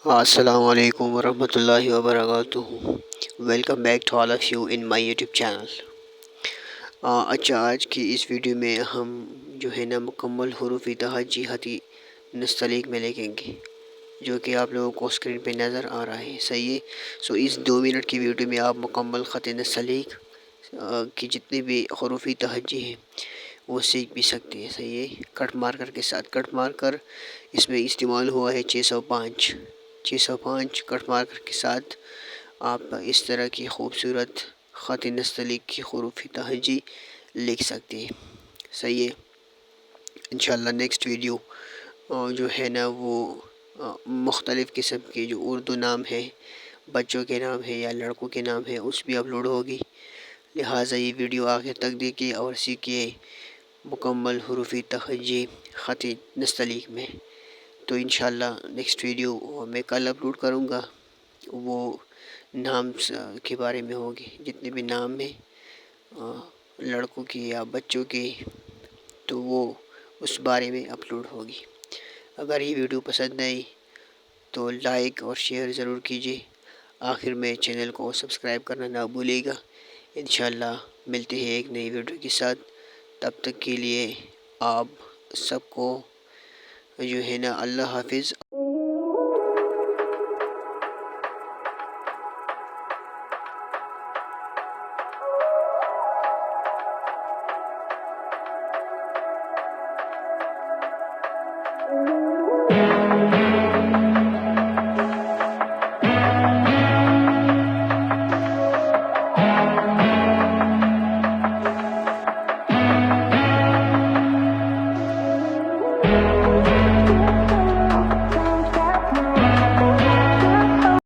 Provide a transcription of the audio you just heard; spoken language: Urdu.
السلام علیکم ورحمۃ اللہ وبرکاتہ. Welcome back to all of you in my YouTube channel. اچھا، آج کی اس ویڈیو میں ہم جو ہے نا مکمل حروف تہجی خطی نستعلیق میں لکھیں گے، جو کہ آپ لوگوں کو اسکرین پہ نظر آ رہا ہے. صحیح ہے. اس 2 منٹ کی ویڈیو میں آپ مکمل خط نستعلیق کی جتنے بھی حروف تہجی ہیں وہ سیکھ بھی سکتے ہیں. صحیح ہے. کٹ مارکر کے ساتھ. کٹ مارکر اس میں استعمال ہوا ہے 605 کٹ مارکر کے ساتھ آپ اس طرح کی خوبصورت خط نستعلیق کی حروف تہجی لکھ سکتے ہیں. صحیح ہے. انشاءاللہ نیکسٹ ویڈیو جو ہے نا وہ مختلف قسم کے جو اردو نام ہے، بچوں کے نام ہے یا لڑکوں کے نام ہے، اس بھی اپلوڈ ہوگی. لہٰذا یہ ویڈیو آخر تک دیکھیے اور سیکھیے مکمل حروف تہجی خط نستعلیق میں. تو انشاءاللہ نیکسٹ ویڈیو میں کل اپلوڈ کروں گا، وہ نام کے بارے میں ہوگی. جتنے بھی نام ہیں لڑکوں کی یا بچوں کی تو وہ اس بارے میں اپلوڈ ہوگی. اگر یہ ویڈیو پسند آئی تو لائک اور شیئر ضرور کیجیے. آخر میں چینل کو سبسکرائب کرنا نہ بھولیے گا. انشاءاللہ ملتے ہیں ایک نئی ویڈیو کے ساتھ. تب تک کے لیے آپ سب کو جو ہے نا اللہ حافظ.